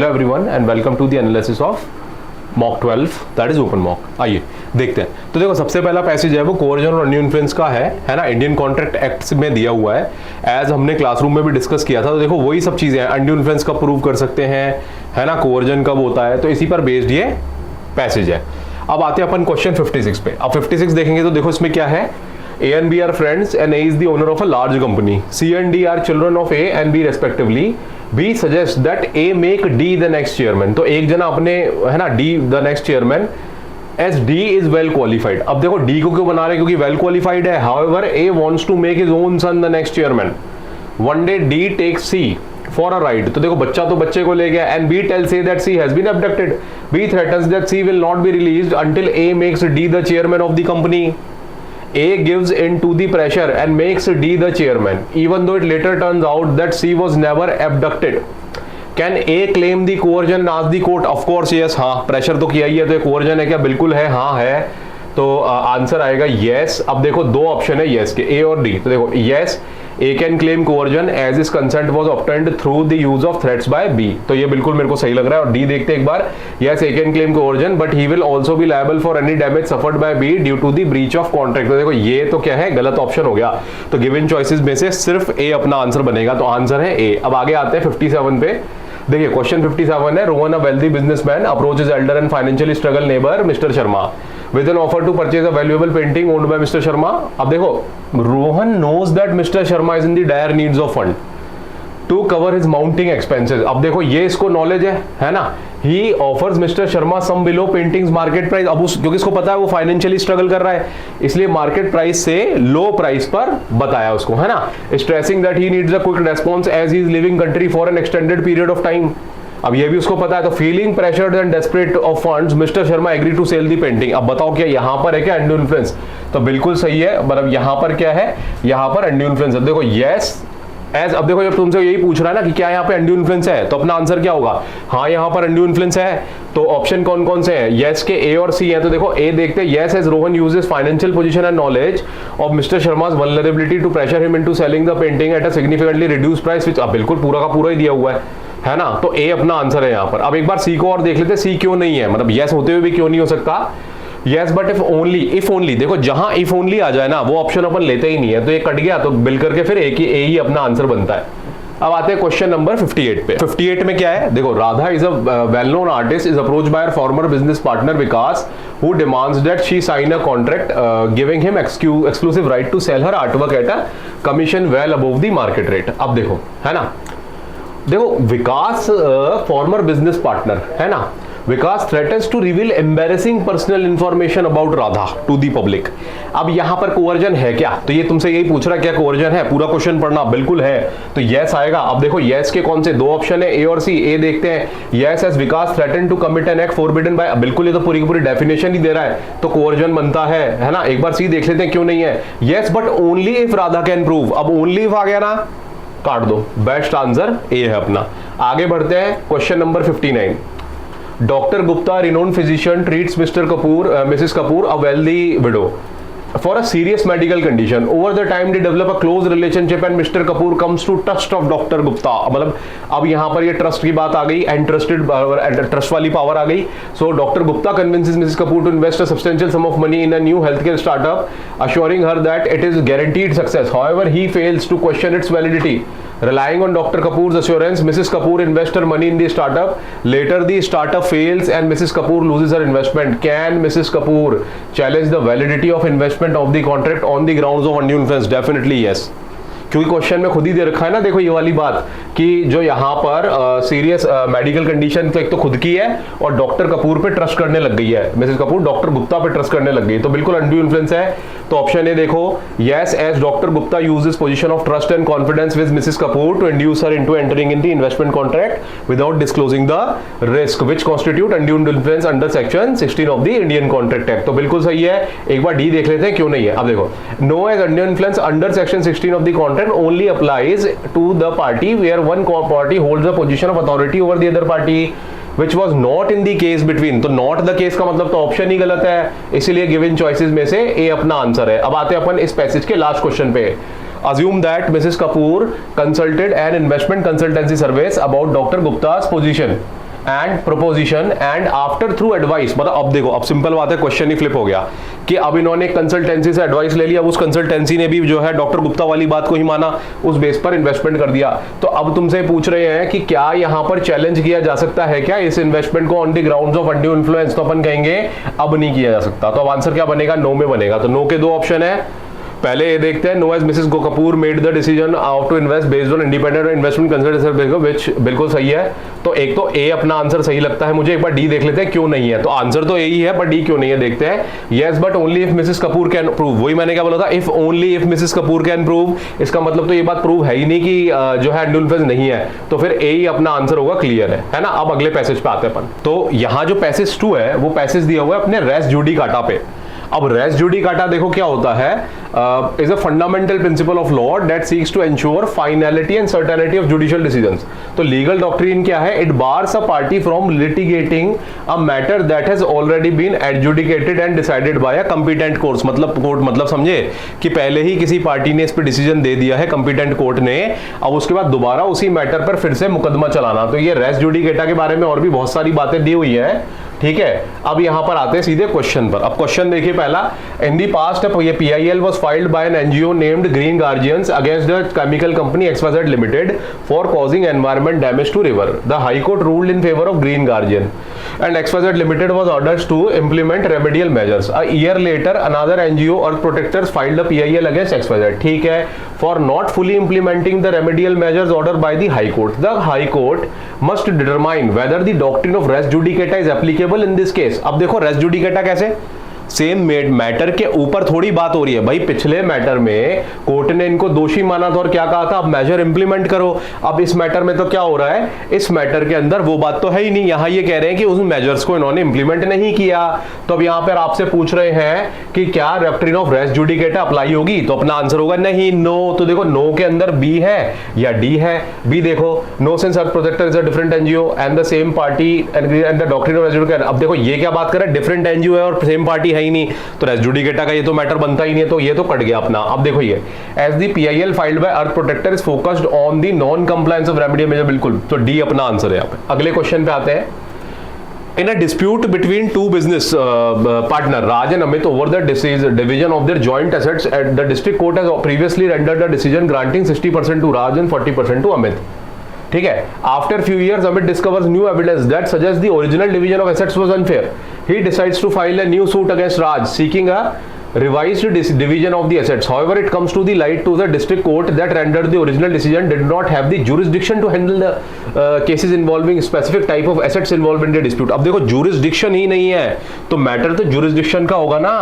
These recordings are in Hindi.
Hello everyone and welcome to the analysis of mock 12 that is open mock. आइए देखते हैं। तो देखो सबसे पहला पैसेज है वो कोवर्जन और अनड्यू इन्फ्लुएंस का है ना। इंडियन कॉन्ट्रैक्ट एक्ट में दिया हुआ है, एज हमने क्लासरूम में भी डिस्कस किया था। तो देखो वही सब चीजें हैं, अनड्यू इन्फ्लुएंस कब प्रूव कर सकते हैं, है ना, कोवर्जन कब होता है, तो इसी पर बेस्ड ये पैसेज है। अब आते हैं अपन क्वेश्चन 56 पे। अब 56 देखेंगे तो देखो इसमें क्या है, A and B are friends and A is the owner of a large company. C and D are children of A and B respectively. B suggests that A make D the next chairman. तो एक जना अपने, है ना, D the next chairman as D is well qualified. अब देखो D को क्यों बना रहे हैं, क्योंकि well qualified है. However, A wants to make his own son the next chairman. One day D takes C for a ride. तो देखो बच्चा तो बच्चे को ले गया and B tells A that C has been abducted. B threatens that C will not be released until A makes D the chairman of the company. A gives in to the pressure and makes D the chairman, even though it later turns out that C was never abducted. Can A claim the coercion? Ask the court. Of course yes. हाँ, प्रेशर तो किया ही है, तो ये coercion है क्या? बिल्कुल है, हाँ है। तो आंसर आएगा yes। अब देखो दो ऑप्शन है yes के, A और D। तो देखो yes, A can claim coercion as his consent was obtained through the use of threats by B। तो ये बिल्कुल मेरे को सही लग रहा है। और D देखते एक बार, yes A can claim coercion but he will also be liable for any damage suffered by B due to the breach of contract। तो देखो ये तो क्या है, गलत ऑप्शन हो गया। तो गिवन चॉइसेस में से सिर्फ A अपना आंसर बनेगा, तो आंसर है A। अब आगे आते हैं 57 पे। देखिए क्वेश्चन 57 है, Rohan a wealthy businessman approach his Elder and financially struggle neighbour mister Sharma with an offer to purchase a valuable painting owned by Mr. Sharma। अब देखो Rohan knows that Mr. Sharma is in the dire needs of fund to cover his mounting expenses। अब देखो ये इसको नॉलेज है ना। He offers Mr. Sharma some below paintings market price। अब क्योंकि इसको पता है वो फाइनेंशियली स्ट्रगल कर रहा है, इसलिए मार्केट प्राइस से लो प्राइस पर बताया उसको, है ना। Stressing that he needs a quick response as he is living country for an extended period of time. अब ये भी उसको पता है। तो feeling pressured and desperate of funds mister Sharma agree to sell the painting. अब बताओ क्या यहाँ पर है क्या अनड्यू इन्फ्लुएंस? तो बिल्कुल सही है। मतलब यहाँ पर क्या है, यहाँ पर अनड्यू इन्फ्लुएंस है। देखो यस एज, अब देखो जब तुमसे यही पूछ रहा है ना कि क्या यहाँ पे अनड्यू इन्फ्लुएंस है, तो अपना आंसर क्या होगा, हाँ यहाँ पर अनड्यू इन्फ्लुएंस है। तो ऑप्शन कौन कौन से हैं, यस के A और C हैं। तो देखो A देखते हैं, yes as Rohan uses financial position and knowledge of mister Sharma's vulnerability to pressure him into selling the painting at a significantly reduced price, which अब बिल्कुल पूरा का पूरा ही दिया हुआ है ना। तो A अपना आंसर है यहाँ पर। अब एक बार C को और देख लेते हैं, C क्यों नहीं है, मतलब यस होते हुए भी क्यों नहीं हो सकता। यस बट इफ ओनली देखो जहां इफ ओनली आ जाए ना वो ऑप्शन अपन लेते ही नहीं है, तो ये कट गया। तो बिल करके फिर A ही अपना आंसर बनता है। अब आते हैं क्वेश्चन नंबर 58 पे। 58 में क्या है, देखो Radha is a well known artist is approached by her former business partner Vikas who demands that she sign a contract giving him exclusive right to sell her artwork at a commission well above the market rate. अब देखो, है ना, देखो विकास फॉर्मर बिजनेस पार्टनर है ना, Vikas threatens to reveal embarrassing personal information about Radha to the public. अब यहां पर कोवर्जन है क्या, तो ये तुमसे यही पूछ रहा है क्या कोवर्जन है, पूरा क्वेश्चन पढ़ना, बिल्कुल है। तो यस आएगा। अब देखो यस के कौन से दो ऑप्शन है, A और C। A देखते हैं, yes as Vikas threaten to commit an act forbidden by, बिल्कुल ये तो पूरी की पूरी डेफिनेशन ही दे रहा है, तो कोवर्जन बनता है ना। एक बार C देख लेते हैं क्यों नहीं है, yes but only if Radha can prove. अब ओनली इफ आ गया ना, काट दो, बेस्ट आंसर A है अपना। आगे बढ़ते हैं question number 59। Dr. Gupta, renowned physician, treats Mrs. Kapoor, a wealthy widow, for a serious medical condition. Over the time they develop a close relationship and Mr. Kapoor comes to trust of Dr. Gupta। मतलब अब यहाँ पर ये ट्रस्ट की बात आ गई, ट्रस्ट वाली पावर आ गई। So Dr. Gupta convinces Mrs. Kapoor to invest a substantial sum of money in a new healthcare startup, assuring her that it is guaranteed success. However, he fails to question its validity. Relying on Dr. Kapoor's assurance, Mrs. Kapoor invests her money in the startup. Later, the startup fails and Mrs. Kapoor loses her investment. Can Mrs. Kapoor challenge the validity of investment of the contract on the grounds of undue influence? Definitely yes. क्योंकि क्वेश्चन में खुद ही दे रखा है ना, देखो ये वाली बात कि जो यहाँ पर सीरियस मेडिकल कंडीशन तो एक तो खुद की है और डॉक्टर कपूर पे ट्रस्ट करने लग गई है, मिसेस कपूर डॉक्टर गुप्ता पे ट्रस्ट करने लग गई, तो बिल्कुल अनड्यू इन्फ्लुएंस है। तो ऑप्शन ए देखो, yes as doctor Gupta uses position of trust and confidence with Mrs Kapoor to induce her into entering in the investment contract without disclosing the risk which constitute undue influence under section 16 of the Indian contract act. तो बिल्कुल सही है। एक बार डी देख लेते हैं क्यों नहीं है। अब देखो, no as undue influence under section 16 of the contract only applies to the party where one party holds a position of authority over the other party which was not in the case between। तो not the case का मतलब तो ऑप्शन ही गलत है, इसीलिए गिवन चॉइसेस में से A अपना आंसर है। अब आते हैं अपन इस पैसेज के लास्ट क्वेश्चन पे। Assume that Mrs. Kapoor consulted an investment consultancy service about Dr. Gupta's position and proposition and after through advice, मतलब अब देखो, अब सिंपल बात है, क्वेश्चन ही फ्लिप हो गया कि अब इन्होंने कंसल्टेंसी से एडवाइस ले लिया, उस कंसल्टेंसी ने भी जो है डॉक्टर गुप्ता वाली बात को ही माना, उस बेस पर इन्वेस्टमेंट कर दिया। तो अब तुमसे पूछ रहे हैं कि क्या यहां पर चैलेंज किया जा सकता है क्या इस इन्वेस्टमेंट को on the grounds of undue influence? तो अपन कहेंगे अब नहीं किया जा सकता। तो अब आंसर क्या बनेगा? नो में बनेगा। तो नो के दो ऑप्शन है, पहले ये देखते हैं, no as Mrs Kapoor made the decision of to invest based on independent investment consultancy, which बिल्कुल सही है। तो एक तो ए अपना आंसर सही लगता है मुझे, एक बार डी देख लेते हैं क्यों नहीं है। तो आंसर तो ए ही है, बट डी क्यों नहीं है देखते हैं। Yes but only if Mrs Kapoor can prove, वही मैंने क्या बोला था, if only if Mrs Kapoor can prove, इसका मतलब तो ये बात प्रूव है ही नहीं कि जो है अनड्यू इन्फ्लुएंस नहीं है, तो फिर ए ही अपना आंसर होगा, क्लियर है ना। अब अगले पैसेज पे आते हैं अपन। तो यहाँ जो पैसेज 2 है वो पैसेज दिया हुआ है अपने रेस जुडिकाटा पे। अब रेस जुडिकाटा देखो क्या होता है, is a fundamental principle of law that seeks to ensure finality and certainty of judicial decisions. तो लीगल डॉक्ट्रिन क्या है? It bars a party from litigating a matter that has already been adjudicated and decided by a competent court, मतलब कोर्ट, मतलब समझे कि पहले ही किसी पार्टी ने इस पर डिसीजन दे दिया है कंपिटेंट कोर्ट ने, अब उसके बाद दोबारा उसी मैटर पर फिर से मुकदमा चलाना। तो ये रेस जुडिकाटा के बारे में और भी बहुत सारी बातें दी हुई है, ठीक है। अब यहां पर आते हैं सीधे क्वेश्चन पर। अब क्वेश्चन देखिए पहला, इन दी पास्ट ये PIL was filed by an NGO named green guardians against the chemical company XYZ limited for causing environment damage to river. The high court ruled in favour of green guardian and XYZ limited was ordered to implement remedial measures. A year later another NGO earth protectors filed the PIL against XYZ, ठीक है, for not fully implementing the remedial measures order by the high court. The high court must determine whether the doctrine of res judicata is applicable in this case. अब देखो रेस जुडिकाटा कैसे, सेम मैटर के ऊपर थोड़ी बात हो रही है भाई। पिछले मैटर में कोर्ट ने इनको दोषी माना था और क्या कहा था, अब मेजर इंप्लीमेंट करो। अब इस मैटर में तो क्या हो रहा है, इस मैटर के अंदर वो बात तो है ही नहीं, यहां ये कह रहे हैं कि उस मेजर्स को इन्होंने इंप्लीमेंट नहीं किया। तो अब यहां पर आपसे पूछ रहे हैं कि क्या doctrine of res judicata apply होगी, तो अपना आंसर होगा नहीं, नो। तो देखो नो के अंदर बी है या डी है। बी देखो, no since earth protector is a different NGO and the same party and the doctrine of res judicata. अब देखो ये क्या बात कर रहा है, डिफरेंट NGO है और सेम पार्टी है ही नहीं, तो रेस जुडिकाटा का ये तो मैटर बनता ही नहीं है, तो ये तो कट गया अपना। अब देखो ये as the PIL filed by earth protector is focused on the non compliance of remedial measure, बिल्कुल, तो डी अपना आंसर है यहाँ पे। अगले क्वेश्चन पे आते हैं। In a dispute between two business partner Raj and Amit over the division of their joint assets, the district court has previously rendered a decision granting 60% to Raj and 40% to Amit. ठीक है, after few years Amit discovers new evidence that suggests the original division of assets was unfair. He decides to file a new suit against Raj seeking a revised division of the assets. However, it comes to the light to the district court that rendered the original decision did not have the jurisdiction to handle the cases involving specific type of assets involved in the dispute. अब देखो jurisdiction ही नहीं है तो मैटर तो jurisdiction का होगा ना।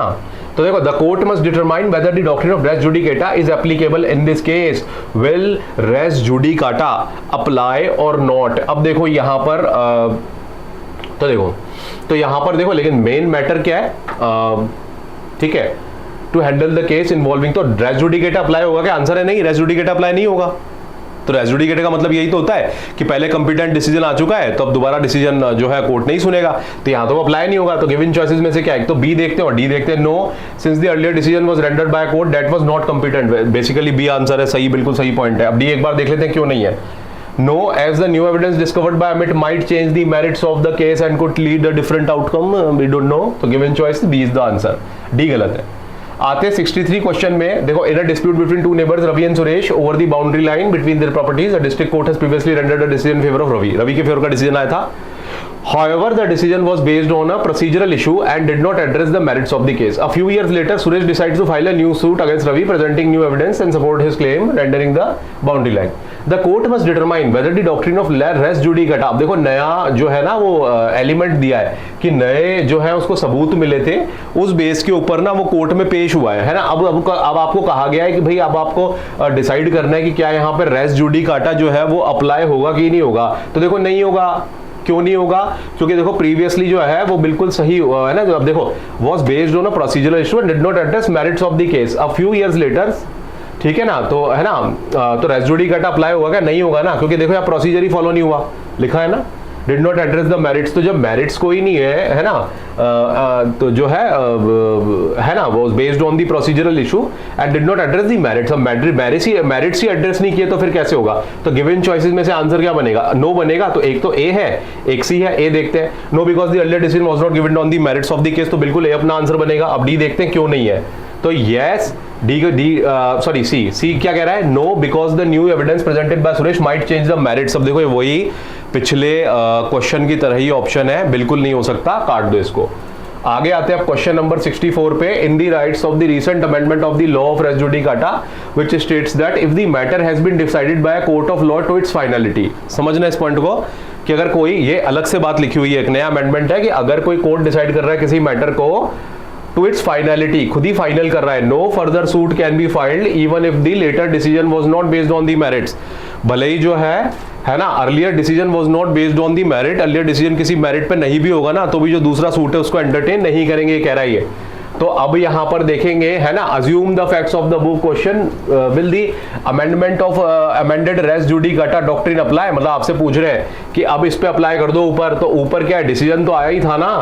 तो देखो the court must determine whether the doctrine of res judicata is applicable in this case. Will res judicata apply or not? अब देखो यहाँ पर तो यहाँ पर देखो, लेकिन मेन मैटर क्या है, ठीक है, to handle the case involving, तो रेस जुडिकाटा अप्लाई होगा क्या? आंसर है नहीं, रेस जुडिकाटा अप्लाई नहीं होगा। तो रेस जुडिकाटा का मतलब यही तो होता है कि पहले कंपिटेंट डिसीजन आ चुका है तो अब दोबारा डिसीजन जो है कोर्ट नहीं सुनेगा, तो यहां तो अप्लाई नहीं होगा। तो गिवन चॉइसेस में से क्या, एक तो बी देखते हैं और डी देखते हैं। No since the earlier decision was rendered by court that was not competent, basically B answer है, सही, बिल्कुल सही पॉइंट है। अब डी एक बार देख लेते हैं क्यों नहीं है। No, as the new evidence discovered by Amit might change the merits of the case and could lead a different outcome. We don't know. So given choice B is the answer. D गलत है। आते 63 क्वेश्चन में देखो, in a dispute between two neighbors Ravi and Suresh over the boundary line between their properties, a district court has previously rendered a decision in favor of Ravi. Ravi के फेवर का डिसीजन आया था। However, the decision was based on a procedural issue and did not address the merits of the case. A few years later, Suresh decides to file a new suit against Ravi, presenting new evidence and support his claim, rendering the boundary line. The court must determine whether the doctrine of res judicata, अब देखो नया जो है ना वो एलिमेंट दिया है कि नए जो है उसको सबूत मिले थे, उस बेस के ऊपर ना वो कोर्ट में पेश हुआ है ना। अब आपको कहा गया है कि भाई अब आपको डिसाइड करना है कि क्या यहाँ पे रेस जुडिकाटा जो है वो अप्लाई होगा कि नहीं होगा। तो देखो नहीं होगा, क्यों नहीं होगा, क्योंकि देखो प्रीवियसली जो है वो बिल्कुल सही है ना। अब देखो was based on a procedural issue and did not address merits of the case. A few years later, ठीक है ना, तो है ना, तो रेस जुडिकाटा अप्लाई होगा क्या? नहीं होगा ना, क्योंकि देखो यहाँ प्रोसीजर ही फॉलो नहीं हुआ, लिखा है ना। Did not address the merits, तो जब मेरिट्स कोई नहीं है ना, तो जो है ना, वो based on the procedural issue and did not address the merits. अब मेरिट्स ही एड्रेस नहीं किए तो फिर कैसे होगा? तो गिवन चॉइसेस में से आंसर क्या बनेगा? नो बनेगा। तो एक तो ए है, एक सी है। ए देखते हैं, no because the earlier decision was not given on the merits of the case, तो बिल्कुल ए अपना आंसर बनेगा। अब डी देखते हैं क्यों नहीं है, तो यस सी क्या कह रहा है? No because the new evidence presented by Suresh might change the merits. अब देखो वही पिछले क्वेश्चन की तरह ही ऑप्शन है, बिल्कुल नहीं हो सकता, काट दो इसको। आगे आते हैं अब क्वेश्चन नंबर 64 पे। In the rights of the recent amendment of the law of res judicata which states that if the matter has been decided by a court of law to its finality. समझना इस पॉइंट को कि अगर कोई, ये अलग से बात लिखी हुई है, एक नया अमेंडमेंट है कि अगर कोई कोर्ट डिसाइड कर रहा है किसी मैटर को टू इट्स फाइनलिटी, खुद ही फाइनल कर रहा है, no further suit can be filed even if the latter decision was not based on the merits. भले ही जो है ना, earlier decision was not based on the merit, earlier decision किसी मेरिट पे नहीं भी होगा ना, तो भी जो दूसरा सूट है उसको एंटरटेन नहीं करेंगे, ये कह रहा है। तो अब यहां पर देखेंगे, है ना, assume the facts of the book question will the amendment of amended res judicata doctrine apply. मतलब आपसे पूछ रहे हैं कि अब इस पे अप्लाई कर दो ऊपर, तो ऊपर क्या है, डिसीजन तो आया ही था ना।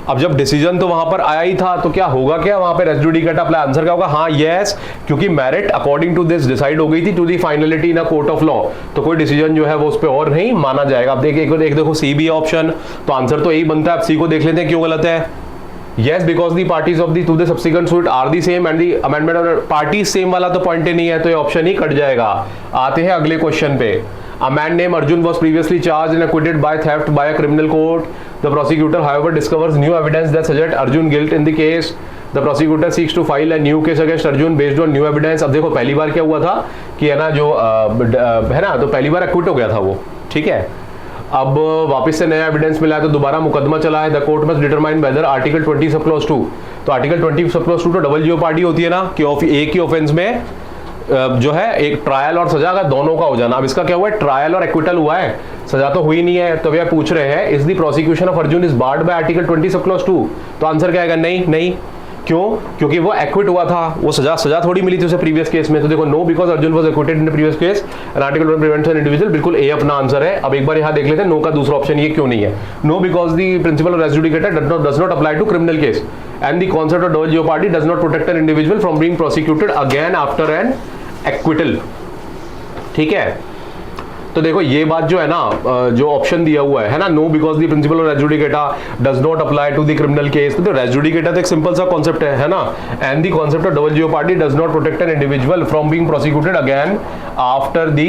अब जब डिसीजन तो वहां पर आया ही था, तो क्या होगा, क्या वहां पे रेस जुडिकाटा अप्लाई? आंसर क्या होगा? हाँ, यस, क्योंकि merit according to this decide हो गई थी to the finality in a court of law, तो कोई डिसीजन जो है वो उस पर और नहीं माना जाएगा। अब देखिए, एक देखो सी बी ऑप्शन, तो आंसर तो यही बनता है। अब सी को देख लेते हैं क्यों गलत है। Yes, because the parties of the to the subsequent suit are the same and the amendment of parties same वाला तो पॉइंट ही नहीं है, तो ये ऑप्शन ही कट जाएगा। आते हैं अगले क्वेश्चन पे। A man named Arjun was previously charged and acquitted by theft by a criminal court. The prosecutor, however, discovers new evidence that suggests Arjun guilt in the case. The prosecutor seeks to file a new case against Arjun based on new evidence. अब देखो पहली बार क्या हुआ था कि है ना, जो है ना, तो पहली बार एक्विट हो गया था वो, ठीक है। अब वापस से नया एविडेंस मिला है तो दोबारा मुकदमा चला है। The court must determine weather article 20 sub clause 2, तो आर्टिकल 20 सब क्लॉज 2 तो डबल जेओपार्डी होती है ना, कि एक ही ऑफेंस में जो है एक ट्रायल और सजा का दोनों का हो जाना। अब इसका क्या हुआ है, ट्रायल और एक्विटल हुआ है, सजा तो हुई नहीं है। तो भैया पूछ रहे हैं is the prosecution of Arjun is barred by article 20 sub clause 2, तो आंसर क्या आएगा? नहीं। क्यों? क्योंकि वो एक्विट हुआ था, वो सजा थोड़ी मिली थी उसे प्रीवियस केस में। तो देखो, no because Arjun was acquitted in the previous case and article 1 prevents an individual, बिल्कुल ए अपना आंसर है। अब एक बार यहां देख लेते हैं नो का दूसरा ऑप्शन ये क्यों नहीं है। No because the principle of res judicata does not apply to criminal case and the concept of double jeopardy does not protect an individual from being prosecuted again after an acquittal, ठीक है। तो देखो ये बात जो है ना, जो ऑप्शन दिया हुआ है ना, no because the principle of res judicata does not apply to the criminal case, तो रेस जुडिकाटा तो एक सिंपल सा कॉन्सेप्ट है ना, and the concept of double jeopardy does not protect an individual from being prosecuted again after the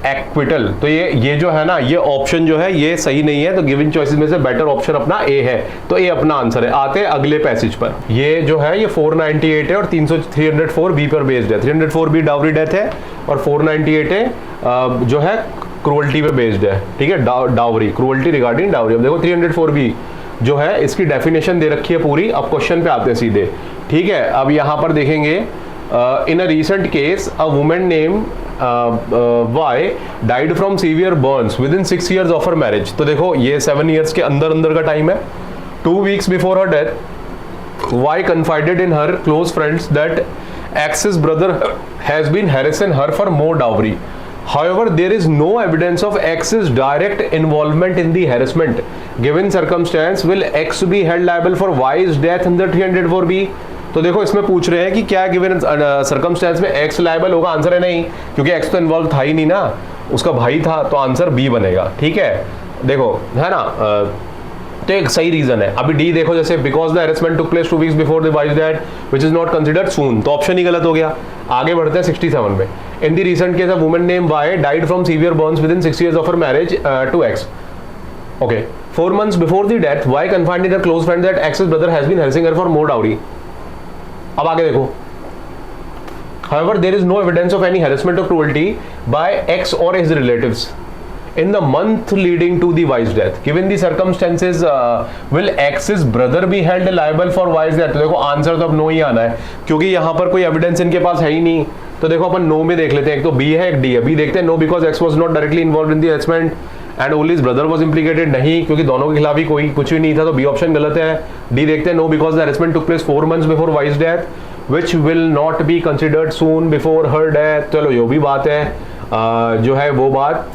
acquittal. तो ये जो है ना, ये ऑप्शन जो है ये सही नहीं है, तो गिवन चॉइसेस में से बेटर ऑप्शन अपना ए है, तो ए अपना आंसर है। आते हैं अगले पैसेज पर। ये जो है ये 498 है और 304 बी पर बेस्ड है। 304 बी डाउरी डेथ है और 498 है जो है क्रूअल्टी पे बेस्ड है, ठीक है, डाउरी, क्रूअल्टी रिगार्डिंग डाउरी। अब देखो 304 बी जो है इसकी डेफिनेशन दे रखी है पूरी। अब क्वेश्चन पे आते हैं सीधे, ठीक है। अब यहाँ पर देखेंगे, in a recent case a women name Y died from severe burns within 6 years of her marriage. तो देखो ये 7 years के अंदर का टाइम है। 2 weeks before her death Y confided in her close friends that X brother has been harassing her for more dowry. However, there is no evidence of X's direct involvement in the harassment. Given circumstance, will X be held liable for Y's death under 304B? तो देखो इसमें पूछ रहे हैं कि क्या गिवन सर्कमस्टेंस में X लायबल होगा। आंसर है नहीं, क्योंकि X तो इन्वॉल्व था ही नहीं ना, उसका भाई था, तो आंसर B बनेगा, ठीक है। देखो है ना, तो एक सही रीजन है। अभी डी देखो, जैसे because the harassment took place 2 weeks before the wife death which is not considered soon, तो ऑप्शन ही गलत हो गया। आगे बढ़ते हैं 67 में। In the recent case a woman name Y died from severe burns within 6 years of her marriage to X. Okay, 4 months before the death Y confined the close friend that X brother has been harassing her for more dowry. अब आगे देखो, however there is no evidence of any harassment or cruelty by X or his relatives in the month leading to the wife's death. Given the circumstances, will X's brother be held liable for wife's death? तो देखो आंसर तो अब नो ही आना है, क्योंकि यहाँ पर कोई एविडेंस इनके पास है ही नहीं। तो देखो अपन नो में देख लेते हैं, एक तो बी है एक डी है। बी देखते हैं, no because X was not directly involve in the harassment and only his brother was implicated, नहीं, क्योंकि दोनों के खिलाफ ही कोई कुछ भी नहीं था, तो बी ऑप्शन गलत है। डी देखते हैं, no because the harassment took place 4 months before wife's death which will not be considered soon before her death. चलो जो भी बात है जो है वो बात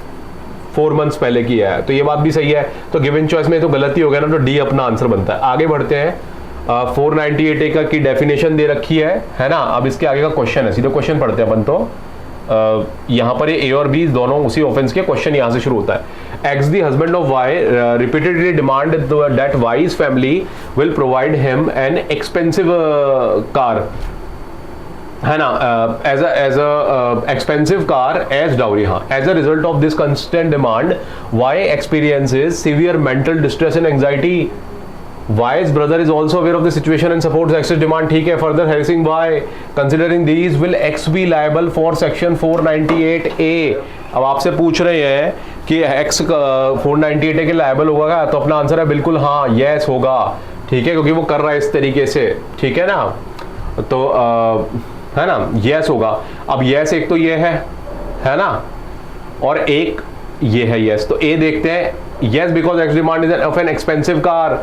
4 months पहले किया है, तो ये बात भी सही है। तो गिवन चॉइस में तो गलती हो गया ना, तो डी अपना आंसर बनता है। आगे बढ़ते हैं। 498A का की डेफिनेशन दे रखी है ना। अब इसके आगे का क्वेश्चन है, सीधे क्वेश्चन पढ़ते हैं अपन। तो यहाँ पर ए और बी दोनों उसी ऑफेंस के क्वेश्चन यहाँ से शुरू होता है। X the husband of Y repeatedly demand that Y's family will provide him an expensive car, है ना, as a expensive car as dowry. हाँ, as a result of this constant demand Y experiences severe mental distress and anxiety. Y's brother is also aware of the situation and supports X's demand, ठीक है। Further harassing Y, considering these, will X be liable for section 498A? अब आपसे पूछ रहे हैं कि X 498A के लायबल होगा क्या, तो अपना आंसर है बिल्कुल हाँ, यस होगा, ठीक है, क्योंकि वो कर रहा है इस तरीके से, ठीक है ना। तो है ना, यस होगा। अब यस एक तो ये है ना, और एक ये है यस। तो ए देखते हैं। Yes because X demand is of an expensive car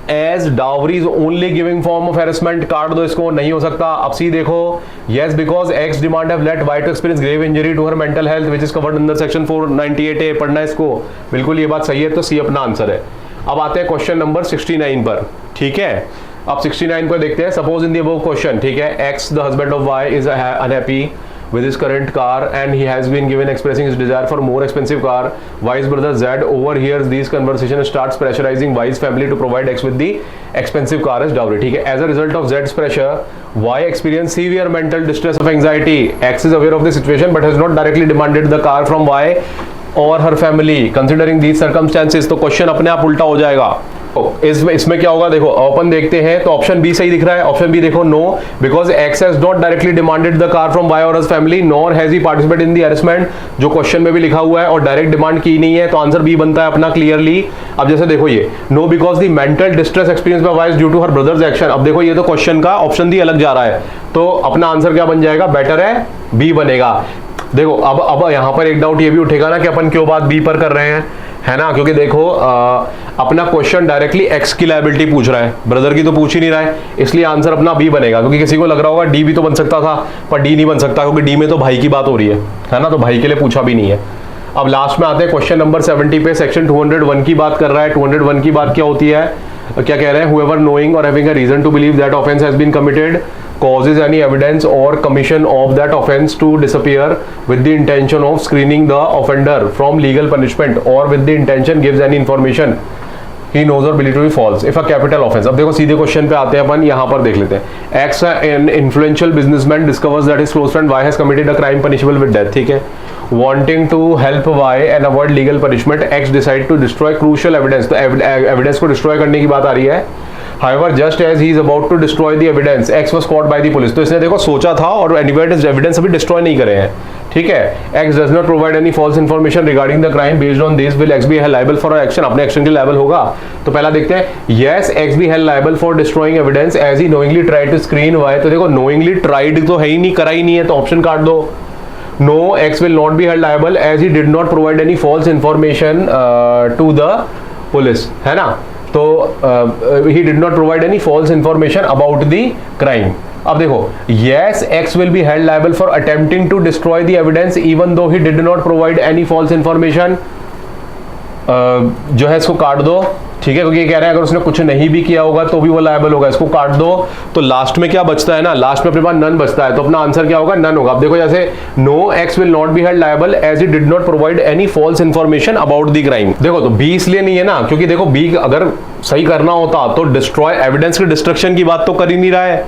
as dowry is only giving form of harassment, काट दो इसको, नहीं हो सकता। अब सी देखो, yes because X demand have let Y to experience grave injury to her mental health which is covered under section 498A, पढ़ना है इसको, बिल्कुल ये बात सही है, तो सी अपना आंसर है। अब आते हैं क्वेश्चन नंबर 69 पर, ठीक है। अब 69 पर देखते हैं। Suppose in the above question, ठीक है, X the husband of Y is unhappy with his current car and he has been given expressing his desire for more expensive car. Y's brother Z overhears these conversation and starts pressurizing Y's family to provide X with the expensive car as dowry, ठीक है। As a result of Z's pressure, Y experience severe mental distress of anxiety. X is aware of the situation but has not directly demanded the car from Y or her family. Considering these circumstances, तो क्वेश्चन अपने आप उल्टा हो जाएगा। इसमें क्या होगा, देखो अपन देखते हैं, तो ऑप्शन बी सही दिख रहा है। ऑप्शन बी देखो, no because X has not directly demanded the car from Y और his family nor has he participate in the harassment, जो क्वेश्चन में भी लिखा हुआ है, और डायरेक्ट डिमांड की नहीं है, तो आंसर बी बनता है अपना क्लियरली। अब जैसे देखो ये no because the mental distress experience by Y due to her brother's action. अब देखो ये तो क्वेश्चन का ऑप्शन दी अलग जा रहा है, तो अपना आंसर क्या बन जाएगा, बेटर है बी बनेगा। देखो अब यहाँ पर एक डाउट ये भी उठेगा ना कि अपन क्यों बात बी पर कर रहे हैं, है ना, क्योंकि देखो अपना क्वेश्चन डायरेक्टली एक्स की लायबिलिटी पूछ रहा है, ब्रदर की तो पूछ ही नहीं रहा है, इसलिए आंसर अपना बी बनेगा। क्योंकि किसी को लग रहा होगा डी भी तो बन सकता था, पर डी नहीं बन सकता, क्योंकि डी में तो भाई की बात हो रही है ना, तो भाई के लिए पूछा भी नहीं है। अब लास्ट में आते हैं क्वेश्चन नंबर 70 पे। सेक्शन 201 की बात कर रहा है। 201 की बात क्या होती है, क्या कह रहे हैं, whoever knowing or having a reason to believe that offense has been committed causes any evidence or commission of that offense to disappear with the intention of screening the offender from legal punishment or with the intention gives any information he knows or believed to be false if a capital offense। अब देखो सीधे क्वेश्चन पे आते हैं अपन, यहाँ पर देख लेते हैं। X an influential businessman discovers that his close friend Y has committed a crime punishable with death, ठीक है। Wanting to help Y and avoid legal punishment, X decide to destroy crucial evidence। तो एविडेंस को डिस्ट्रॉय करने की बात आ रही है। However, just as he is about to destroy the evidence, X was caught by the police। तो इसने देखो सोचा था और एविडेंस अभी डिस्ट्रॉय नहीं करे हैं, ठीक है। X does not provide any false information regarding the crime based on this will X be held liable for action। अपने एक्शन के liable होगा। तो पहला देखते हैं, yes X be held liable for destroying evidence as he knowingly tried to screen Y। तो देखो knowingly tried तो है ही नहीं, करा ही नहीं है, तो ऑप्शन काट दो। No, X will not be held liable as he did not provide any false information to the police, है ना। तो he did not provide any false information about the crime। अब देखो, yes X will be held liable for attempting to destroy the evidence even though he did not provide any false information। जो है इसको काट दो, ठीक है, क्योंकि ये कह रहे हैं अगर उसने कुछ नहीं भी किया होगा तो भी वो लायबल होगा, इसको काट दो। तो लास्ट में क्या बचता है ना, लास्ट में अपने पास नन बचता है, तो अपना आंसर क्या होगा, नन होगा। अब देखो जैसे no X will not be held liable as he did not provide any false information about the crime. देखो तो बी इसलिए नहीं है ना, क्योंकि देखो बी अगर सही करना होता तो डिस्ट्रॉय एविडेंस के डिस्ट्रक्शन की बात तो कर ही नहीं रहा है,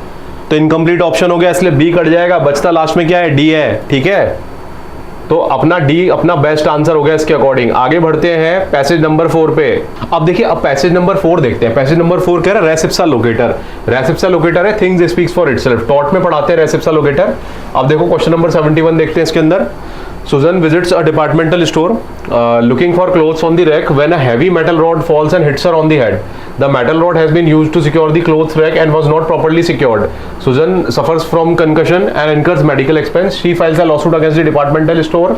तो इनकम्प्लीट ऑप्शन हो गया, इसलिए बी कट जाएगा, बचता लास्ट में क्या है, डी है, ठीक है। तो अपना डी अपना बेस्ट आंसर हो गया इसके अकॉर्डिंग। आगे बढ़ते हैं पैसेज नंबर 4 पे। अब देखिए, अब पैसेज नंबर 4 देखते हैं। पैसेज नंबर 4 कह रहा है race ipsa locator. Race ipsa locator है things speaks for itself, taught में पढ़ाते हैं रेस इप्सा लोकेटर। अब देखो क्वेश्चन नंबर 71 देखते हैं इसके अंदर। Susan visits a departmental store looking for clothes on the rack when a heavy metal rod falls and hits her on the head. The metal rod has been used to secure the clothes rack and was not properly secured. Susan suffers from concussion and incurs medical expense. She files a lawsuit against the departmental store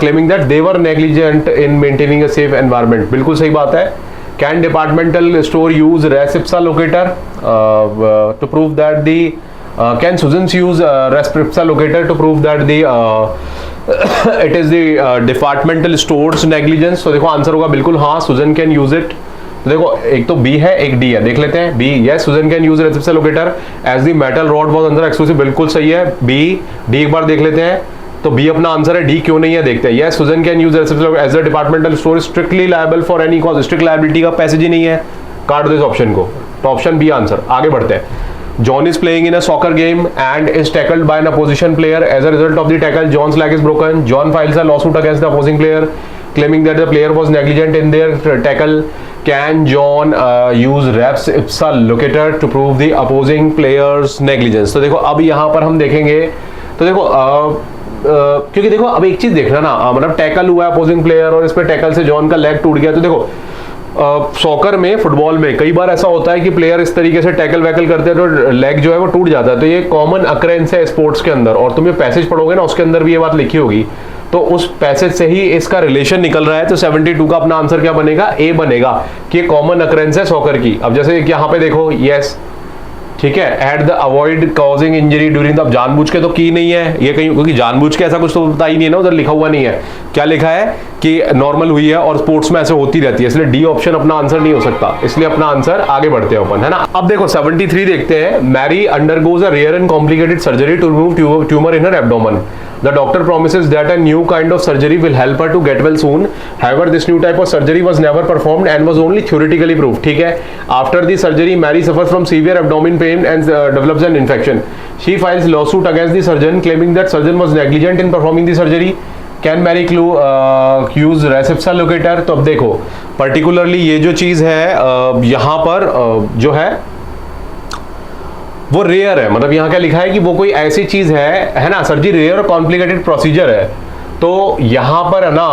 claiming that they were negligent in maintaining a safe environment. बिल्कुल सही बात है। Can departmental store use res ipsa locator to prove that the can Susan's use res ipsa locator to prove that the it is the departmental stores negligence. तो देखो आंसर होगा बिल्कुल हाँ, सुजन कैन यूज इट। तो देखो एक तो बी है एक डी है, देख लेते हैं। B, yes Susan can use reciprocal locator as the metal rod was under exclusive, बिल्कुल सही है बी। डी एक बार देख लेते हैं, तो बी अपना आंसर है, डी क्यों नहीं है देखते हैं। Yes Susan can use reciprocal as a departmental store strictly liable for any cause, strict liability का पैसेज ही नहीं है, काट दो इस ऑप्शन को। तो ऑप्शन बी आंसर। आगे बढ़ते हैं। John is playing in a soccer game and is tackled by an opposition player. As a result of the tackle, John's leg is broken. John files a lawsuit against the opposing player, claiming that the player was negligent in their tackle. Can John use res ipsa locator to prove the opposing player's negligence? तो देखो अब यहाँ पर हम देखेंगे, तो देखो क्योंकि देखो अब एक चीज देखना ना, मतलब टैकल हुआ है अपोजिंग प्लेयर और इस पे टैकल से जॉन का लेग टूट गया। तो देखो सॉकर में, फुटबॉल में कई बार ऐसा होता है कि प्लेयर इस तरीके से टैकल वैकल करते हैं तो लेग जो है वो टूट जाता है। तो ये कॉमन अक्रेंस है स्पोर्ट्स के अंदर, और तुम ये पैसेज पढ़ोगे ना उसके अंदर भी ये बात लिखी होगी, तो उस पैसेज से ही इसका रिलेशन निकल रहा है। तो 72 का अपना आंसर क्या बनेगा, ए बनेगा, कि कॉमन अक्रेंस है सॉकर की। अब जैसे यहाँ पे देखो यस, ठीक है, at the avoid causing injury during the, जानबूझ के तो की नहीं है ये कहीं, क्योंकि जानबूझ के ऐसा कुछ तो पता ही नहीं है ना, उधर लिखा हुआ नहीं है। क्या लिखा है कि नॉर्मल हुई है, और स्पोर्ट्स में ऐसे होती रहती है, इसलिए डी ऑप्शन अपना आंसर नहीं हो सकता, इसलिए अपना आंसर आगे बढ़ते हैं अपन, है ना। अब देखो 73 देखते हैं। Mary undergoes a rare and complicated surgery to remove tumour in her abdomen. The doctor promises that a new kind of surgery will help her to get well soon. However, this new type of surgery was never performed and was only theoretically proved. ठीक है. After the surgery, Mary suffers from severe abdomen pain and develops an infection. She files lawsuit against the surgeon, claiming that surgeon was negligent in performing the surgery. Can Mary use res ipsa locator? तो अब देखो, particularly ये जो चीज है यहाँ पर जो है वो रेयर है, मतलब यहाँ क्या लिखा है कि वो कोई ऐसी चीज है ना, सर्जरी रेयर और कॉम्प्लिकेटेड प्रोसीजर है। तो यहाँ पर है ना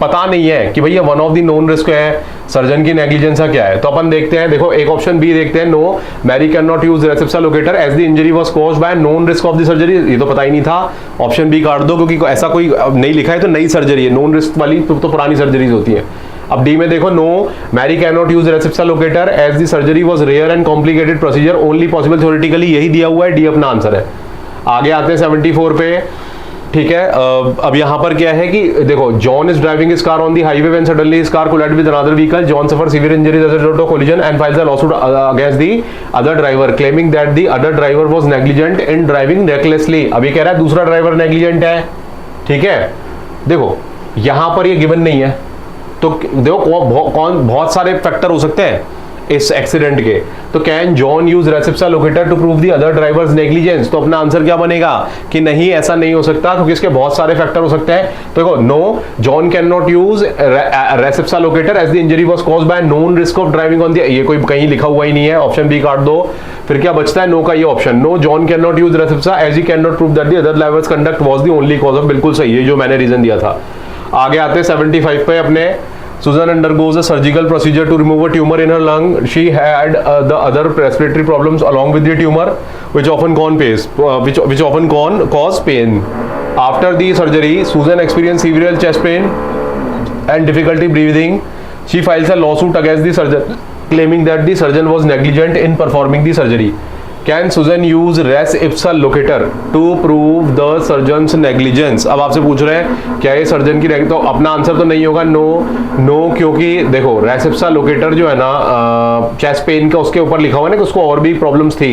पता नहीं है कि भैया one of the known risk है, सर्जन की नेग्लिजेंस क्या है। तो अपन देखते हैं, देखो एक ऑप्शन बी देखते हैं, no Mary can not use res ipsa loquitur as the injury was caused by known risk of the surgery. ये तो पता ही नहीं था, ऑप्शन बी काट दो, क्योंकि ऐसा कोई नहीं लिखा है, तो नई सर्जरी है, नोन रिस्क वाली तो पुरानी सर्जरीज होती है। अब डी में देखो, no Mary can not use res ipsa loquitur as the surgery was rare and complicated procedure only possible theoretically, यही दिया हुआ है, डी अपना आंसर है। आगे आते हैं 74 पे, ठीक है। अब यहाँ पर क्या है कि देखो, John is driving his car on the highway when suddenly his car collided with another vehicle, John suffer severe injuries as a result of collision and files a lawsuit against the other driver, claiming that the other driver was negligent in driving recklessly. अभी कह रहा है दूसरा ड्राइवर नेग्लिजेंट है, ठीक है। देखो यहाँ पर ये गिवन नहीं है, तो देखो बहुत सारे फैक्टर हो सकते हैं इस एक्सीडेंट के। तो can John use res ipsa loquitur to prove the other driver's negligence, तो अपना आंसर क्या बनेगा कि नहीं, ऐसा नहीं हो सकता, क्योंकि इसके बहुत सारे फैक्टर हो सकते हैं। तो देखो, no John can not use res ipsa loquitur as the injury was caused by known risk of driving on the, ये कोई कहीं लिखा हुआ ही नहीं है, ऑप्शन बी काट दो। फिर क्या बचता है, नो का ये option, no John can not use res ipsa as he can not prove that the other driver's conduct was the only cause of, बिल्कुल सही है जो मैंने रीजन दिया था। आगे आते हैं 75 पे अपने, Susan undergoes a surgical procedure to remove a tumor in her lung. She had the other respiratory problems along with the tumor, which often cause pain. After the surgery, Susan experienced severe chest pain and difficulty breathing. She files a lawsuit against the surgeon, claiming that the surgeon was negligent in performing the surgery. Can Susan use res ipsa locator to prove the surgeon's negligence? अब आपसे पूछ रहे हैं क्या ये सर्जन की, तो अपना आंसर तो नहीं होगा, नो, क्योंकि देखो रेस इप्सा लोकेटर जो है ना चेस्ट पेन का उसके ऊपर लिखा हुआ है ना कि उसको और भी प्रॉब्लम्स थी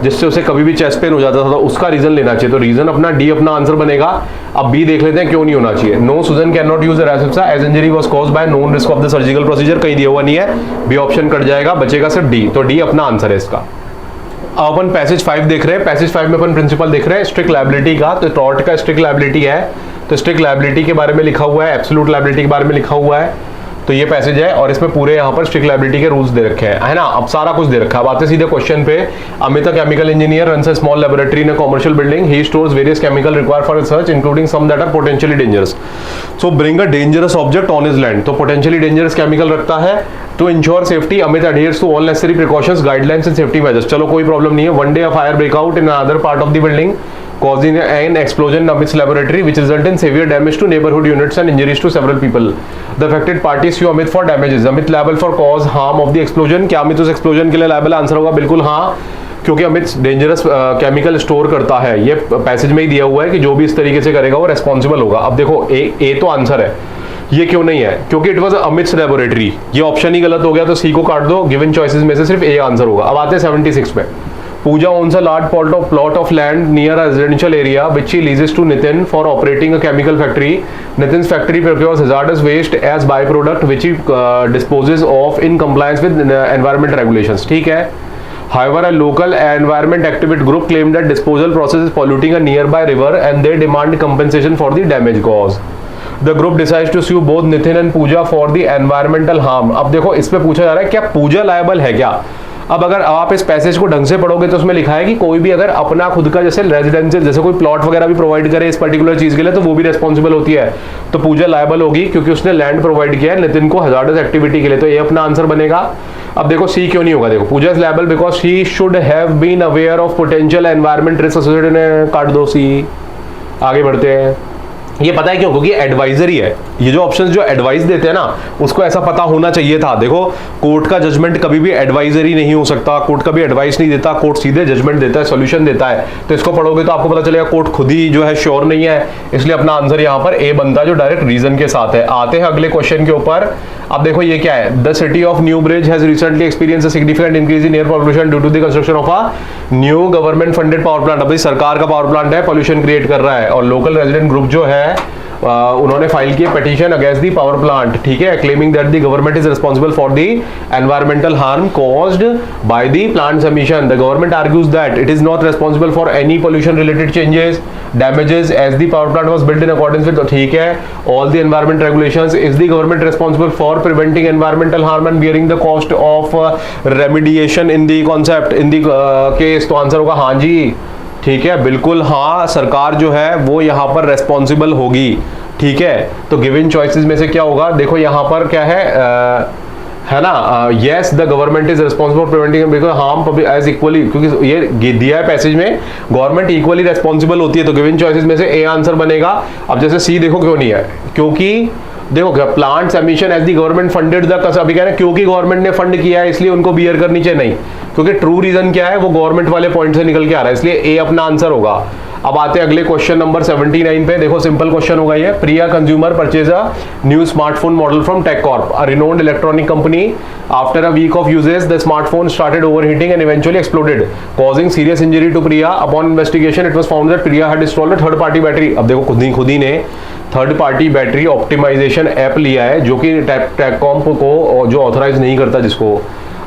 जिससे उसे कभी भी चेस्ट पेन हो जाता था, तो उसका रीजन लेना चाहिए। तो रीजन अपना डी अपना आंसर बनेगा। अब बी देख लेते हैं क्यों नहीं होना चाहिए। No Susan can not use res ipsa as injury was caused by known risk of the surgical procedure, कहीं दिया हुआ नहीं है, बी ऑप्शन कट जाएगा, बचेगा सिर्फ डी, तो डी अपना आंसर है इसका। अपन पैसेज 5 देख रहे हैं, पैसेज 5 में अपन प्रिंसिपल देख रहे हैं स्ट्रिक्ट लायबिलिटी का। तो टॉर्ट का स्ट्रिक्ट लायबिलिटी है, तो स्ट्रिक्ट लायबिलिटी के बारे में लिखा हुआ है, एब्सोल्यूट लायबिलिटी के बारे में लिखा हुआ है, तो ये पैसेज है और इसमें पूरे यहाँ पर स्ट्रिक्ट लायबिलिटी के रूल्स दे रखे हैं, है ना। अब सारा कुछ दे रखा है। अब आते सीधे क्वेश्चन पे। Amita chemical engineer runs a small laboratory in a commercial building, he stores various chemical required for research including some that are potentially dangerous, so bring a dangerous object on his land. तो पोटेंशियली डेंजरस केमिकल रखता है to ensure safety. Amit adheres to all necessary precautions, guidelines and safety measures. चलो कोई प्रॉब्लम नहीं है। One day a fire break out in other part of the building causing an explosion in Amit's laboratory which resulted in severe damage to neighborhood units and injuries to several people. The affected parties sue Amit for damages. Amit liable for cause harm of the explosion. क्या अमित उस explosion के लिए liable? आंसर होगा बिल्कुल हाँ। क्योंकि अमित डेंजरस केमिकल स्टोर करता है, ये पैसेज में ही दिया हुआ है कि जो भी इस तरीके से करेगा वो रेस्पॉन्सिबल होगा। अब देखो ए तो आंसर है, ये क्यों नहीं है? क्योंकि इट वाज अमिट्स लेबोरेटरी, ये ऑप्शन ही गलत हो गया, तो सी को काट दो। गिवन चॉइसेस में से सिर्फ ए आंसर होगा। अब आते हैं 76 में। पूजा owns a large plot of land near a residential area which she leases to Nitin for operating a chemical factory. Nitin's factory procures hazardous waste as byproduct which he disposes of in compliance with environment regulations. ठीक है। However, a local environment activist group claimed that disposal process is polluting a nearby river and they demand compensation for the damage caused. The group decides to sue both Nitin and Pooja for the environmental harm. अब देखो इस पे पूछा जा रहा है क्या पूजा लायबल है क्या? अब अगर आप इस पैसेज को ढंग से पढ़ोगे तो उसमें लिखा है कि कोई भी अगर अपना खुद का जैसे रेजिडेंशियल जैसे कोई प्लॉट वगैरह भी प्रोवाइड करे इस पर्टिकुलर चीज के लिए तो वो भी रेस्पॉन्सिबल होती है, तो पूजा लायबल होगी क्योंकि उसने लैंड प्रोवाइड किया है नितिन को हजार्डस एक्टिविटी के लिए, तो ये अपना आंसर बनेगा। अब देखो सी क्यों नहीं होगा? देखो Pooja is liable because she should have been aware of potential environment risk associated ने काट दो सी। आगे बढ़ते हैं। ये पता है क्यों? क्योंकि एडवाइजरी है। ये जो ऑप्शंस जो एडवाइस देते हैं ना उसको ऐसा पता होना चाहिए था। देखो कोर्ट का जजमेंट कभी भी एडवाइजरी नहीं हो सकता, कोर्ट कभी एडवाइस नहीं देता, कोर्ट सीधे जजमेंट देता है, सॉल्यूशन देता है। तो इसको पढ़ोगे तो आपको पता चलेगा कोर्ट खुद ही जो है श्योर नहीं है, इसलिए अपना आंसर यहाँ पर ए बनता है जो डायरेक्ट रीजन के साथ है। आते हैं अगले क्वेश्चन के ऊपर। अब देखो ये क्या है? The city of new bridge has recently experience a significant increase in air pollution due to the construction of a new government funded power plant. अब सरकार का पावर प्लांट है, पॉल्यूशन क्रिएट कर रहा है, और लोकल रेजिडेंट ग्रुप जो है उन्होंने फाइल किया petition against the power plant, ठीक है, claiming that the government is responsible for the environmental harm caused by the plants emission. The government argues that it is not responsible for any pollution related changes damages as the power plant was built in accordance with, ठीक है, all the environment regulations. Is the government responsible for preventing environmental harm and bearing the cost of remediation in the concept in the case? तो आंसर होगा हाँ जी, ठीक है, बिल्कुल हाँ, सरकार जो है वो यहाँ पर रेस्पॉन्सिबल होगी, ठीक है। तो गिवन चॉइसेस में से क्या होगा? देखो यहाँ पर क्या है ना, yes the government is responsible for preventing because harm as equally, क्योंकि ये दिया है पैसेज में गवर्नमेंट इक्वली रेस्पॉन्सिबल होती है, तो गिवन चॉइसेस में से ए आंसर बनेगा। अब जैसे सी देखो क्यों नहीं है? क्योंकि देखो plants emission as the government funded the, अभी कह रहे हैं क्योंकि गवर्नमेंट ने फंड किया है इसलिए उनको बियर करनी चाहिए, नहीं, क्योंकि ट्रू रीजन क्या है वो गवर्नमेंट वाले पॉइंट से निकल के आ रहा है, इसलिए ए अपना आंसर होगा। अब आते हैं अगले क्वेश्चन नंबर 79 पे। देखो सिंपल क्वेश्चन होगा ये। Priya consumer purchase a new smartphone model from Tech Corp, a renowned electronic company. After a week of uses the smartphone started overheating and eventually exploded causing serious injury to Priya. Upon investigation it was found that Priya had installed a third party battery. अब देखो खुद ही ने third party battery optimisation app लिया है जो कि टेककॉम को जो ऑथराइज नहीं करता जिसको।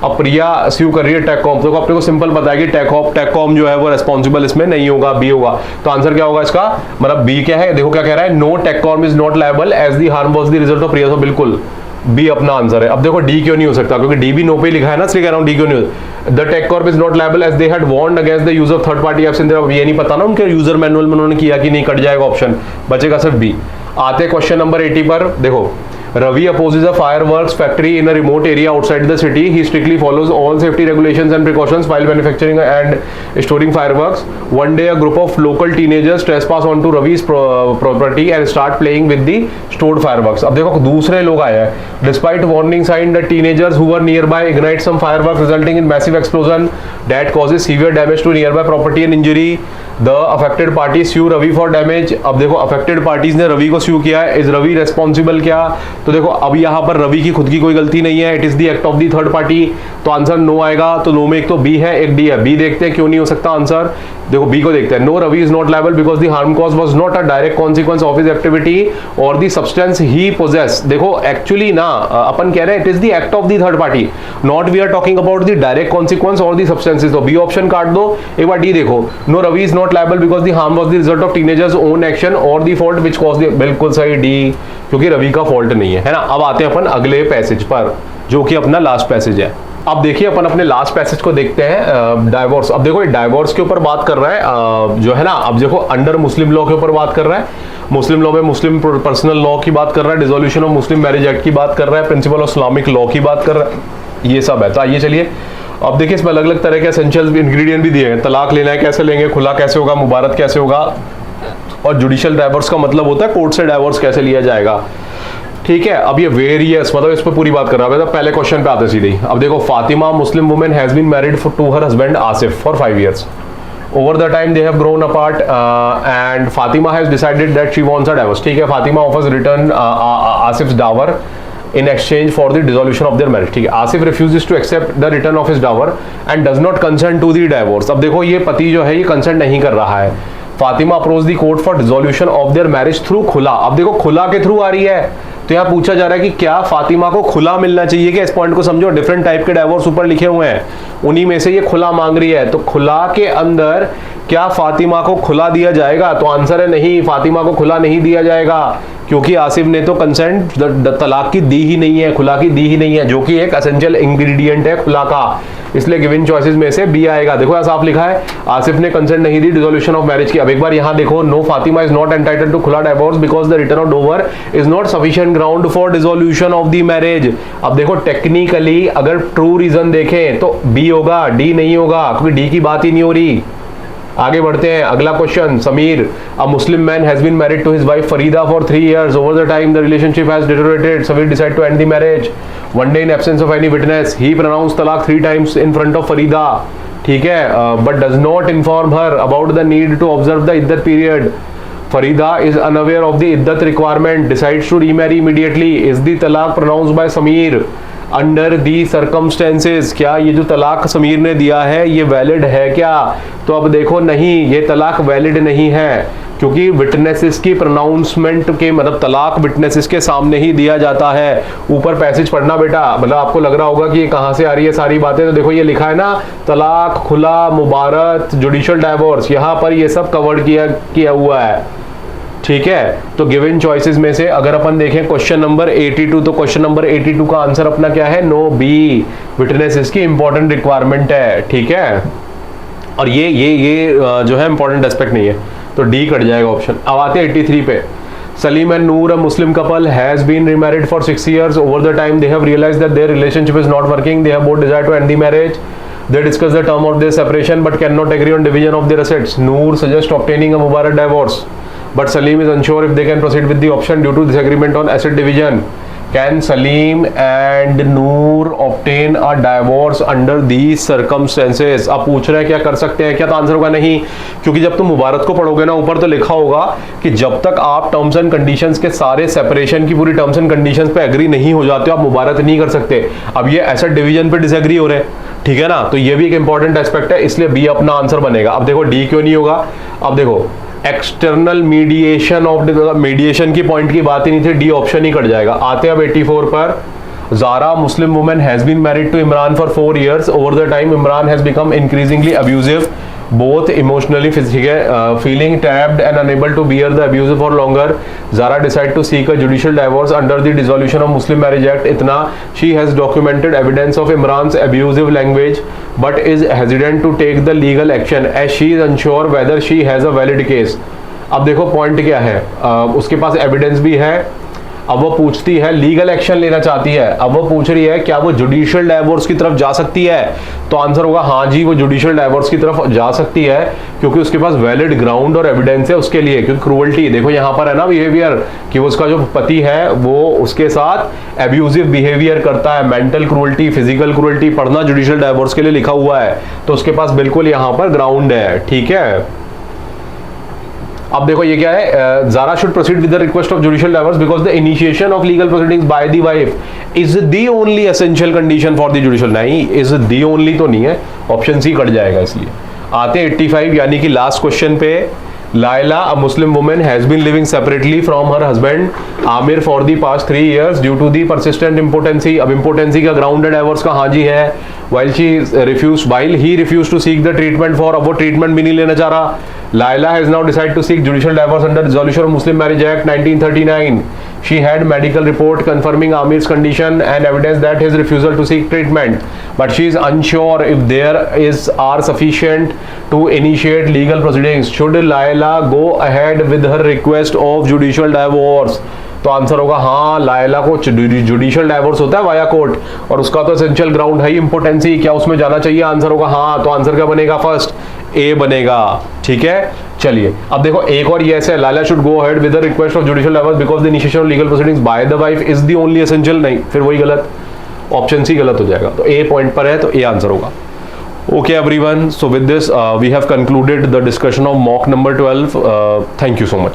अब प्रिया स्यू कर रही है टेककॉम, तो अपने को सिंपल पता है कि टेककॉम जो है वो रेस्पॉन्सिबल इसमें नहीं होगा, बी होगा। तो आंसर क्या होगा इसका? मतलब बी क्या है? देखो क्या कह रहा है, no TechCom is not liable as the harm was the result of Priya, तो बिल्कुल बी अपना आंसर है। अब देखो डी क्यों नहीं हो सकता? क्योंकि डी भी नो पे लिखा है ना, इसलिए कह रहा हूं डी क्यों नहीं हो। The TechCorp is not liable as they had warned against the use of third party apps in their, ये नहीं पता ना उनके यूजर मैनुअल में उन्होंने किया कि नहीं, कट जाएगा ऑप्शन, बचेगा सिर्फ बी। आते क्वेश्चन नंबर 80 पर। देखो Ravi opposes a fireworks factory in a remote area outside the city. He strictly follows all safety regulations and precautions while manufacturing and storing fireworks. One day, a group of local teenagers trespass onto Ravi's property and start playing with the stored fireworks. अब देखो दूसरे लोग आए हैं. Despite warning sign, the teenagers who were nearby ignite some fireworks, resulting in massive explosion that causes severe damage to nearby property and injury. The affected parties sue Ravi for damage. अब देखो affected parties ने रवि को sue किया है. Is Ravi responsible क्या? तो देखो अब यहाँ पर रवि की खुद की कोई गलती नहीं है, it is the act of the third party, तो आंसर नो आएगा। तो नो में एक तो बी है एक डी है, बी देखते हैं क्यों नहीं हो सकता आंसर। देखो बी को देखते हैं, no Ravi is not liable because the harm cause was not a direct consequence of his activity और द सब्सटेंस ही पोजेस। देखो एक्चुअली ना अपन कह रहे हैं it is the act of the third party, not we are talking about the direct consequence और द सब्सटेंसेस। तो बी ऑप्शन काट दो। एक बार डी देखो, no Ravi is not liable because the harm was the result of teenagers own action और the fault which cause the, बिल्कुल सही डी, क्योंकि रवि का फॉल्ट नहीं है ना। अब आते हैं अपन अगले पैसेज पर जो कि अपना लास्ट पैसेज है। अब देखिए अपन अपने लास्ट पैसेज को देखते हैं, डाइवोर्स। अब देखो डाइवोर्स के ऊपर बात कर रहा है जो है ना, अब देखो अंडर मुस्लिम लॉ के ऊपर बात कर रहा है। मुस्लिम लॉ में मुस्लिम पर्सनल लॉ की बात कर रहा है, dissolution of Muslim marriage act की बात कर रहा है, प्रिंसिपल ऑफ इस्लामिक लॉ की बात कर रहा है, ये सब है। तो आइए चलिए अब देखिए इसमें अलग अलग तरह के एसेंशियल इंग्रेडिएंट भी दिए हैं। तलाक लेना है कैसे लेंगे, खुला कैसे होगा, मुबारत कैसे होगा, और जुडिशियल डाइवोर्स का मतलब होता है कोर्ट से डाइवोर्स कैसे लिया जाएगा। ठीक है, अब ये वेरियस मतलब इस पर पूरी बात कर रहा है। पहले क्वेश्चन पे आते सीधे। अब देखो, Fatima Muslim women has been married to her husband Asif for 5 years. Over the time they have grown apart and Fatima has decided that she wants a divorce. ठीक है, Fatima offers return Asif's dower in exchange for the dissolution of their marriage. ठीक है, Asif refuses to accept the return of his dower and does not consent to the divorce. अब देखो, ये पति जो है ये कंसेंट नहीं कर रहा है। Fatima approach the court for dissolution of their marriage through खुला। अब देखो, खुला के थ्रू आ रही है, तो यहाँ पूछा जा रहा है कि क्या फातिमा को खुला मिलना चाहिए। क्या इस पॉइंट को समझो, डिफरेंट टाइप के डाइवोर्स ऊपर लिखे हुए हैं, उन्हीं में से ये खुला मांग रही है। तो खुला के अंदर क्या फातिमा को खुला दिया जाएगा? तो आंसर है नहीं, फातिमा को खुला नहीं दिया जाएगा, क्योंकि आसिफ ने तो कंसेंट तलाक की दी ही नहीं है, खुला की दी ही नहीं है, जो कि एक एसेंशियल इंग्रेडिएंट है खुला का। इसलिए गिवन चॉइसेस में से बी आएगा। देखो साफ लिखा है, आसिफ ने कंसेंट नहीं दी डिसोल्यूशन ऑफ मैरिज की। अब एक बार यहां देखो, no Fatima is not entitled to khula divorce because the return of dower is not sufficient ground for dissolution of the marriage. अब देखो, टेक्निकली अगर ट्रू रीजन देखें तो बी होगा, डी नहीं होगा, क्योंकि डी की बात ही नहीं हो रही। आगे बढ़ते हैं, अगला question. Sameer, a Muslim man has been married to his wife Farida for 3 years. Over the time the relationship has deteriorated. Sameer decide to end the marriage. One day in absence of any witness he pronounce talaq 3 times in front of Farida. ठीक है, but does not inform her about the need to observe the iddat period. Farida is unaware of the iddat requirement, decides to remarry immediately. Is the talaq pronounced by Sameer under the circumstances. क्या ये जो तलाक समीर ने दिया है ये वैलिड है क्या? तो अब देखो, नहीं, ये तलाक वैलिड नहीं है, क्योंकि विटनेसेस की प्रोनाउंसमेंट के मतलब तलाक विटनेसेस के सामने ही दिया जाता है। ऊपर पैसेज पढ़ना बेटा, मतलब आपको लग रहा होगा कि ये कहाँ से आ रही है सारी बातें। तो देखो, ये लिखा है ना, तलाक, खुला, मुबारत, जुडिशियल डाइवोर्स, यहाँ पर ये सब कवर किया हुआ है। ठीक है, तो गिवन चॉइसेस में से अगर अपन देखें क्वेश्चन नंबर 82, तो क्वेश्चन नंबर 82 का आंसर अपना क्या है? नो, बी, विटनेस इसकी इंपॉर्टेंट रिक्वायरमेंट है। ठीक है, और ये जो है इंपॉर्टेंट एस्पेक्ट नहीं है, तो डी कट जाएगा ऑप्शन। अब आते हैं 83 पे। Salim and Noor, a Muslim couple, has been remarried for 6 years. Over the time they have realized that their relationship is not working. They have both desire to end the marriage. They discuss the term of their separation but cannot agree on division of their assets. Noor suggests obtaining a Mubarak divorce, but Salim is unsure if they can proceed with the option due to disagreement on asset division. Can Salim and Noor obtain a divorce under these circumstances? अब पूछ रहे हैं क्या कर सकते हैं क्या? तो आंसर होगा नहीं, क्योंकि जब तुम मुबारक को पढ़ोगे ना, ऊपर तो लिखा होगा कि जब तक आप टर्म्स एंड कंडीशंस के सारे सेपरेशन की पूरी टर्म्स एंड कंडीशंस पे एग्री नहीं हो जाते हो, आप मुबारक नहीं कर सकते। अब ये एसेट डिवीजन पे डिसएग्री हो रहे हैं, ठीक है ना, तो ये भी एक इंपॉर्टेंट एस्पेक्ट है, इसलिए बी अपना आंसर बनेगा। अब देखो, डी क्यों नहीं होगा? अब देखो, एक्सटर्नल मीडिएशन ऑफ मीडिएशन की पॉइंट की बात ही नहीं थी, डी ऑप्शन ही कट जाएगा। आते हैं अब 84 पर। Zara, Muslim woman, has been married to Imran for 4 years. Over the time, Imran has become increasingly abusive, both emotionally, physically, feeling trapped and unable to bear the abuse for longer. Zara decided to seek a judicial divorce under the Dissolution of Muslim Marriage Act. Itna, she has documented evidence of Imran's abusive language, but is hesitant to take the legal action as she is unsure whether she has a valid case. अब देखो पॉइंट क्या है, उसके पास एविडेंस भी है, अब वो पूछती है लीगल एक्शन लेना चाहती है, अब वो पूछ रही है क्या वो जुडिशियल डाइवोर्स की तरफ जा सकती है? तो आंसर होगा हाँ जी, वो जुडिशियल डाइवोर्स की तरफ जा सकती है, क्योंकि उसके पास वैलिड ग्राउंड और एविडेंस है उसके लिए। क्योंकि क्रूअल्टी देखो यहाँ पर है ना, बिहेवियर कि वो उसका जो पति है वो उसके साथ एब्यूजिव बिहेवियर करता है, मेंटल क्रूअल्टी, फिजिकल क्रूअल्टी पढ़ना जुडिशियल डाइवोर्स के लिए लिखा हुआ है, तो उसके पास बिल्कुल यहाँ पर ग्राउंड है। ठीक है, अब देखो ये क्या है, Zara should proceed with the request of judicial divorce because the initiation of legal proceedings by the wife is the only essential condition for the judicial। नहीं, is the only तो नहीं है, ऑप्शन सी कट जाएगा। इसलिए आते हैं 85 यानी कि लास्ट क्वेश्चन पे। Laila, a Muslim woman, has been living separately from her husband Amir for the past 3 years due to the persistent impotency। अब impotency का grounded divorce का हाँ जी है, while he refused to seek the treatment for, अब वो treatment भी नहीं लेना चाह रहा। Laila has now decided to seek judicial divorce under Dissolution of Muslim Marriage Act 1939। She had medical report confirming Amir's condition and evidence that his refusal to seek treatment, but she is unsure if there are sufficient to initiate legal proceedings। Should Laila go ahead with her request of judicial divorce? तो आंसर होगा हाँ, लायला को जुडिशियल डाइवोर्स होता है वाया कोर्ट, और उसका तो एसेंशियल ग्राउंड है इंपोर्टेंसी, क्या उसमें जाना चाहिए? आंसर होगा हाँ, तो आंसर क्या बनेगा? फर्स्ट ए बनेगा। ठीक है, चलिए अब देखो एक और ये है, Lala should go ahead with the request of judicial hours because the initiation of legal proceedings by the wife is the only essential. नहीं, फिर वही गलत, ऑप्शन सी गलत हो जाएगा। तो ए पॉइंट पर है, तो ए आंसर होगा। Okay everyone, so with this we have concluded the discussion of mock number 12. Thank you so much.